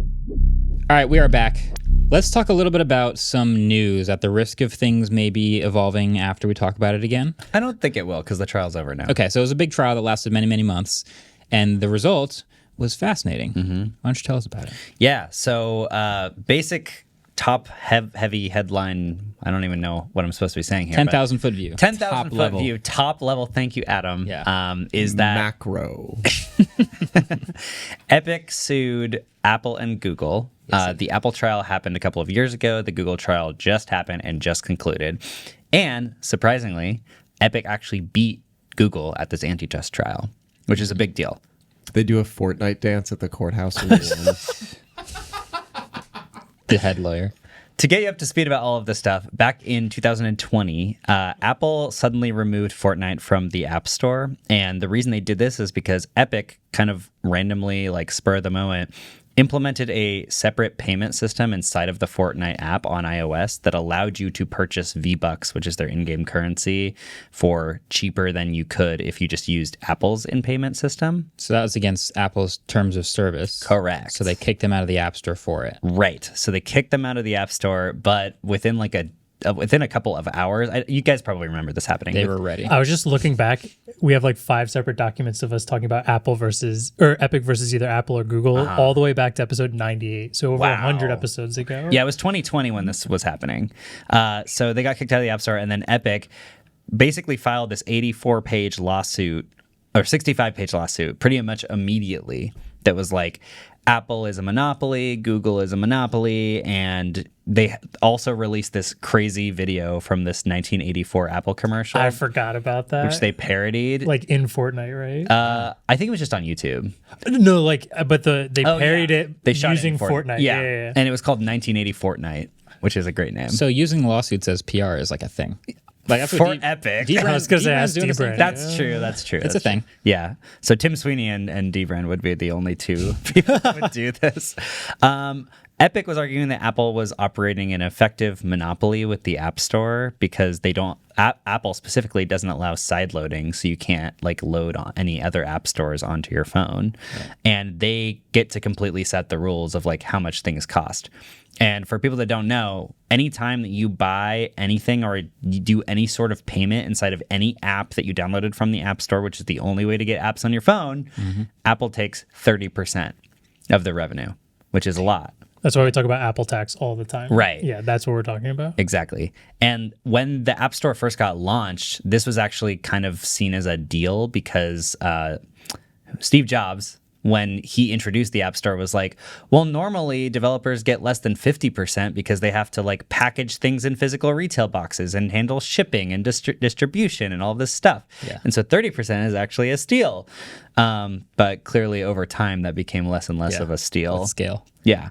All right, we are back. Let's talk a little bit about some news at the risk of things maybe evolving after we talk about it again. I don't think it will because the trial's over now. Okay, so it was a big trial that lasted many, many months, and the result was fascinating. Mm-hmm. Why don't you tell us about it? Yeah, so basic top heavy headline. I don't even know what I'm supposed to be saying here. 10,000 foot view. 10,000 foot view, top level. Thank you, Adam. Yeah. Is that macro? Epic sued Apple and Google. The Apple trial happened a couple of years ago. The Google trial just happened and just concluded. And surprisingly, Epic actually beat Google at this antitrust trial, which is a big deal. They do a Fortnite dance at the courthouse. When they win. The head lawyer. To get you up to speed about all of this stuff, back in 2020, Apple suddenly removed Fortnite from the App Store. And the reason they did this is because Epic kind of randomly, like spur of the moment, implemented a separate payment system inside of the Fortnite app on iOS that allowed you to purchase V-Bucks, which is their in-game currency, for cheaper than you could if you just used Apple's in-payment system. So that was against Apple's terms of service. Correct. So they kicked them out of the App Store for it. Right. So they kicked them out of the App Store, but within a couple of hours, you guys probably remember this happening. They were ready. I was just looking back. We have like 5 separate documents of us talking about Epic versus either Apple or Google, all the way back to episode 98. So over 100 episodes ago. Yeah, it was 2020 when this was happening. So they got kicked out of the App Store, and then Epic basically filed this 84-page lawsuit, or 65-page lawsuit, pretty much immediately, that was like, Apple is a monopoly, Google is a monopoly, and they also released this crazy video from this 1984 Apple commercial. I forgot about that. Which they parodied. Like in Fortnite, right? I think it was just on YouTube. No, but they parodied it they shot using it in Fortnite. Yeah. And it was called 1980 Fortnite, which is a great name. So using lawsuits as PR is like a thing. Like that's For what Epic. I was going to ask D-Brand. That's true. That's true. It's a thing. Yeah. So Tim Sweeney and D-Brand would be the only two people that would do this. Epic was arguing that Apple was operating an effective monopoly with the App Store because they don't. Apple specifically doesn't allow side loading, so you can't like load on any other app stores onto your phone, and they get to completely set the rules of like how much things cost. And for people that don't know, anytime that you buy anything or you do any sort of payment inside of any app that you downloaded from the App Store, which is the only way to get apps on your phone, Apple takes 30% of the revenue, which is a lot. That's why we talk about Apple tax all the time. Right. Yeah, that's what we're talking about. Exactly. And when the App Store first got launched, this was actually kind of seen as a deal because Steve Jobs, when he introduced the App Store, was like, well, normally developers get less than 50% because they have to like package things in physical retail boxes and handle shipping and distribution and all this stuff. Yeah. And so 30% is actually a steal. But clearly over time that became less and less of a steal. Scale. Yeah.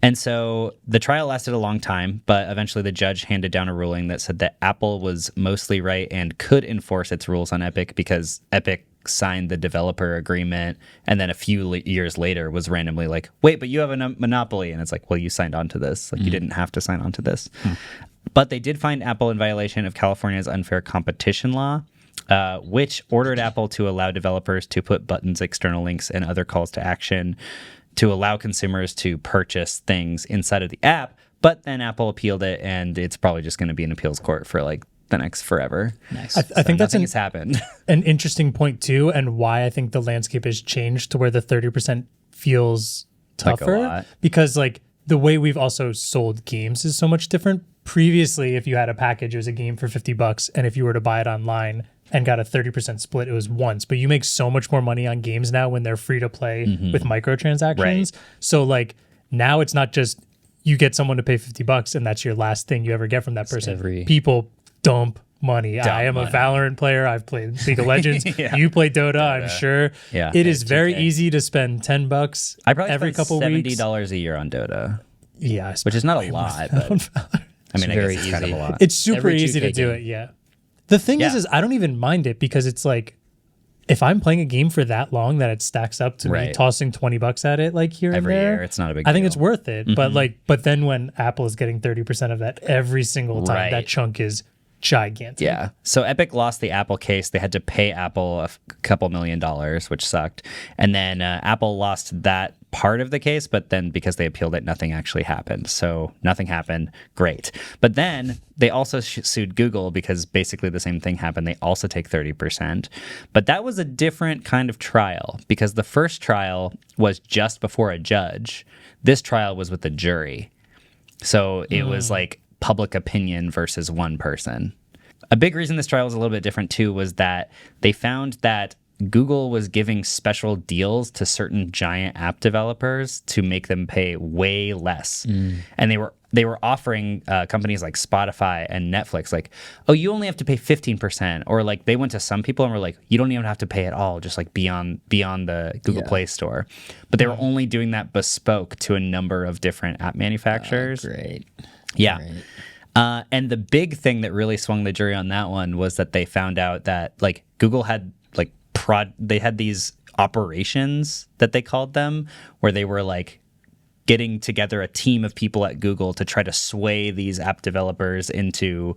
And so the trial lasted a long time, but eventually the judge handed down a ruling that said that Apple was mostly right and could enforce its rules on Epic because Epic signed the developer agreement and then a few years later was randomly like, wait, but you have a monopoly. And it's like, well, you signed on to this. Like you didn't have to sign on to this. But they did find Apple in violation of California's unfair competition law, which ordered Apple to allow developers to put buttons, external links, and other calls to action to allow consumers to purchase things inside of the app. But then Apple appealed it, and it's probably just going to be in appeals court for like the next forever. Nice. I think that's has happened. An interesting point too, and why I think the landscape has changed to where the 30% feels Like a tougher lot. because like the way we've also sold games is so much different. Previously, if you had a package, it was a game for $50, and if you were to buy it online and got a 30% split, it was once. But you make so much more money on games now when they're free to play with microtransactions. Right. So like now it's not just you get someone to pay $50 and that's your last thing you ever get from that person. People dump money. I am a Valorant player. I've played League of Legends. You play Dota, I'm sure. Yeah. It is very easy to spend $10 I probably every couple spend weeks. $70 a year on Dota, Yeah, which is not a lot, but I mean, I very guess it's kind of a easy. lot. it's super Every easy to 2K do game. it. Yeah. The thing is I don't even mind it because it's like if I'm playing a game for that long that it stacks up to me Right. tossing $20 at it like here Every and there, year, it's not a big I think deal. it's worth it. But then when Apple is getting 30% of that every single time, Right. that chunk is gigantic. Yeah. So Epic lost the Apple case. They had to pay Apple a couple $1 million, which sucked. And then Apple lost that part of the case, but then because they appealed it, nothing actually happened. So nothing happened. Great. But then they also sued Google because basically the same thing happened. They also take 30%. But that was a different kind of trial because the first trial was just before a judge. This trial was with a jury. So it was like public opinion versus one person. A big reason this trial was a little bit different too was that they found that Google was giving special deals to certain giant app developers to make them pay way less. And they were offering companies like Spotify and Netflix like, oh, you only have to pay 15%. Or like they went to some people and were like, you don't even have to pay at all, just like beyond the Google Play Store. But they were only doing that bespoke to a number of different app manufacturers. Great. Yeah. Great. And the big thing that really swung the jury on that one was that they found out that like Google had like they had these operations that they called them where they were like getting together a team of people at Google to try to sway these app developers into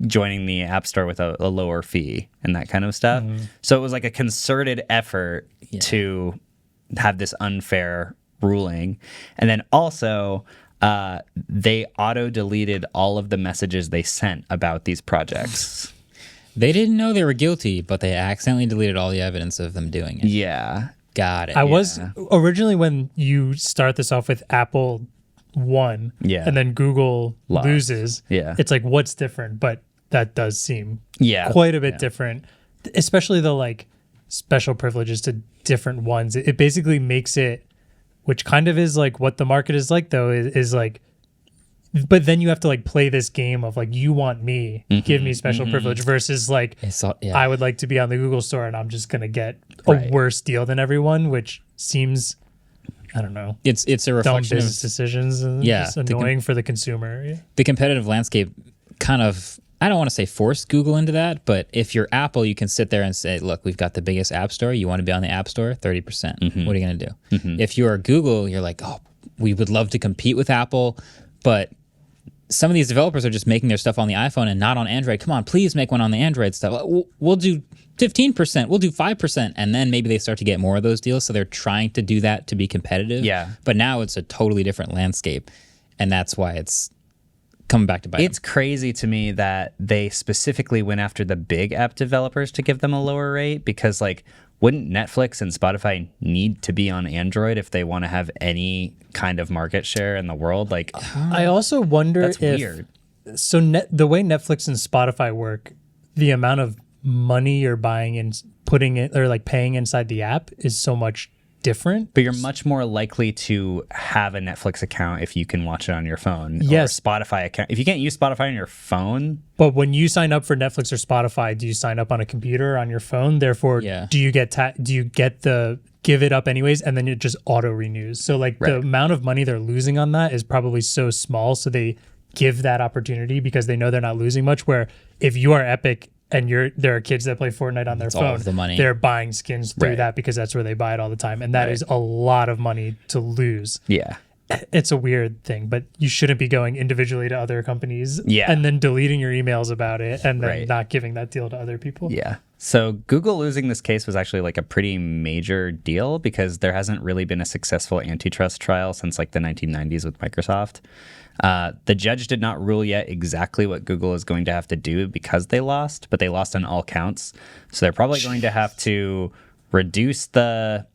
joining the App Store with a lower fee and that kind of stuff. So it was like a concerted effort to have this unfair ruling. And then also they auto-deleted all of the messages they sent about these projects. They didn't know they were guilty, but they accidentally deleted all the evidence of them doing it. Yeah. Got it. I was originally, when you start this off with Apple won and then Google loses, it's like, what's different? But that does seem quite a bit different, especially the like special privileges to different ones. It basically makes it, which kind of is like what the market is like though, is like, but then you have to like play this game of like, you want me, give me special privilege versus like, I would like to be on the Google store and I'm just going to get a worse deal than everyone, which seems, I don't know. It's a reflection dumb business decisions and just annoying for the consumer. Yeah. The competitive landscape kind of, I don't want to say forced Google into that, but if you're Apple, you can sit there and say, look, we've got the biggest app store. You want to be on the app store? 30%. What are you going to do? If you are Google, you're like, oh, we would love to compete with Apple, but some of these developers are just making their stuff on the iPhone and not on Android. Come on, please make one on the Android stuff. We'll do 15%. We'll do 5%. And then maybe they start to get more of those deals. So they're trying to do that to be competitive. Yeah. But now it's a totally different landscape. And that's why it's coming back to bite them. It's crazy to me that they specifically went after the big app developers to give them a lower rate because, like, wouldn't Netflix and Spotify need to be on Android if they want to have any kind of market share in the world? Like, I also wonder that's if weird. So the way Netflix and Spotify work, the amount of money you're buying and putting it or like paying inside the app is so much different. But you're much more likely to have a Netflix account if you can watch it on your phone. Yes. Or Spotify account. If you can't use Spotify on your phone. But when you sign up for Netflix or Spotify, do you sign up on a computer or on your phone? Therefore, do you get the give it up anyways, and then it just auto renews? So like the amount of money they're losing on that is probably so small. So they give that opportunity because they know they're not losing much. Where if you are Epic and there are kids that play Fortnite on their phone, the money. They're buying skins through that because that's where they buy it all the time. And that is a lot of money to lose. Yeah. It's a weird thing, but you shouldn't be going individually to other companies and then deleting your emails about it and then not giving that deal to other people. Yeah. So Google losing this case was actually like a pretty major deal because there hasn't really been a successful antitrust trial since like the 1990s with Microsoft. The judge did not rule yet exactly what Google is going to have to do because they lost, but they lost on all counts. So they're probably going to have to reduce the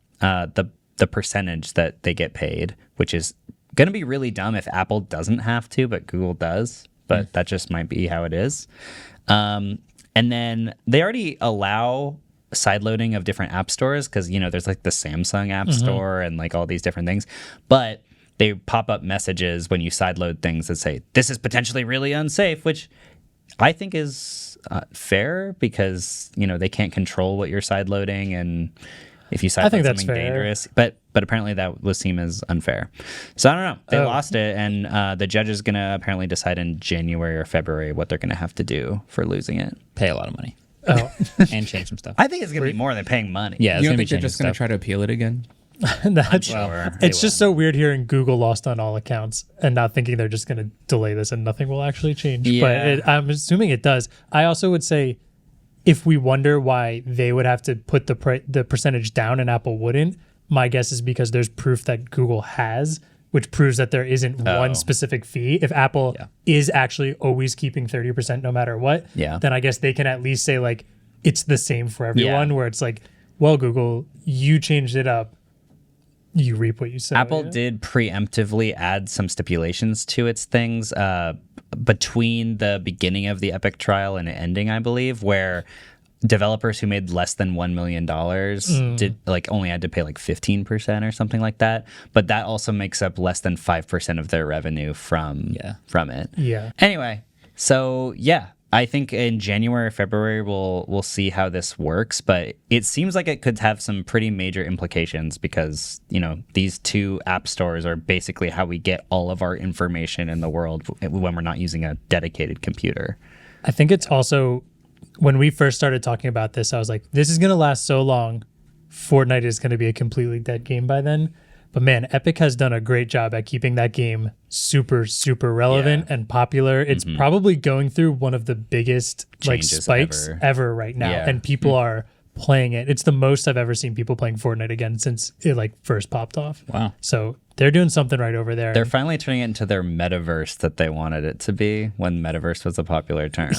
percentage that they get paid, which is going to be really dumb if Apple doesn't have to, but Google does. But that just might be how it is. And then they already allow sideloading of different app stores because, you know, there's like the Samsung app store and like all these different things. But they pop up messages when you sideload things that say, this is potentially really unsafe, which I think is fair because, you know, they can't control what you're sideloading. And if you sideload something dangerous, but apparently that was seen as unfair. So I don't know. They lost it. And the judge is going to apparently decide in January or February what they're going to have to do for losing it. Pay a lot of money. And change some stuff. I think it's going to be more than paying money. Yeah, You don't think they're just going to try to appeal it again? That's, Sure, they it's just so weird hearing Google lost on all accounts and not thinking they're just going to delay this and nothing will actually change. Yeah. But I'm assuming it does. I also would say if we wonder why they would have to put the percentage down and Apple wouldn't, my guess is because there's proof that Google has, which proves that there isn't one specific fee. If Apple is actually always keeping 30% no matter what, then I guess they can at least say like it's the same for everyone, where it's like, well, Google, you changed it up. You reap what you sow. Apple did preemptively add some stipulations to its things between the beginning of the Epic trial and ending, I believe, where developers who made less than $1 million did like only had to pay like 15% or something like that. But that also makes up less than 5% of their revenue from it. Yeah. Anyway, so yeah. I think in January or February we'll see how this works, but it seems like it could have some pretty major implications because, you know, these two app stores are basically how we get all of our information in the world when we're not using a dedicated computer. I think it's also, when we first started talking about this, I was like, this is going to last so long. Fortnite is going to be a completely dead game by then. But man, Epic has done a great job at keeping that game super, super relevant and popular. It's probably going through one of the biggest Changes like spikes ever right now. And people are playing it. It's the most I've ever seen people playing Fortnite again since it like first popped off. Wow. So they're doing something right over there. They're finally turning it into their metaverse that they wanted it to be when metaverse was a popular term.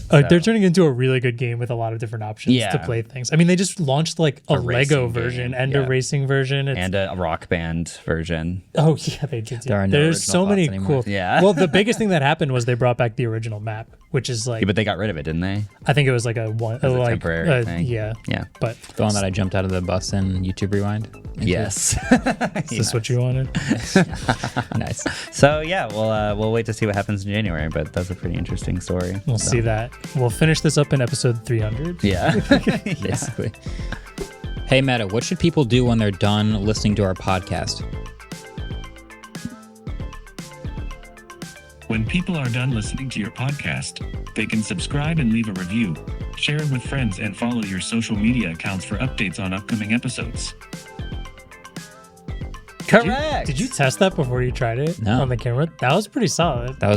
They're turning it into a really good game with a lot of different options to play things. I mean, they just launched like a Lego version and a racing version. And a rock band version. Oh, yeah, they did. There are no There's original so many thoughts cool. anymore. Yeah. Well, the biggest thing that happened was they brought back the original map, which is like, Yeah, but they got rid of it, didn't they? I think it was like a temporary thing. Yeah. Yeah. But The one that I jumped out of the bus in YouTube Rewind. Yes. is this what you wanted? Nice. So yeah, we'll wait to see what happens in January, but that's a pretty interesting story. We'll see that. We'll finish this up in episode 300. Yeah. Basically. Hey, Meta, what should people do when they're done listening to our podcast? When people are done listening to your podcast, they can subscribe and leave a review, share it with friends, and follow your social media accounts for updates on upcoming episodes. Correct. Did you test that before you tried it No. on the camera? That was pretty solid. I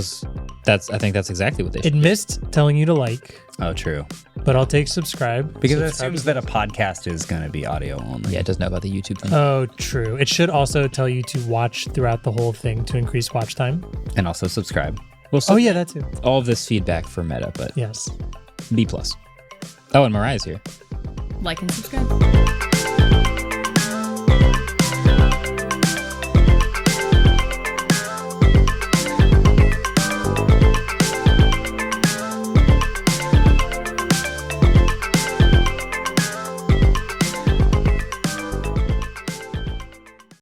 think that's exactly what they should It missed telling you to like, Oh, true. but I'll take subscribe. Because it Subscribe. assumes that a podcast is going to be audio only. Yeah, it doesn't know about the YouTube thing. Oh, true. It should also tell you to watch throughout the whole thing to increase watch time. And also subscribe. Oh, yeah, that too. All of this feedback for Meta, but Yes. B+. Oh, and Mariah's here. Like and subscribe.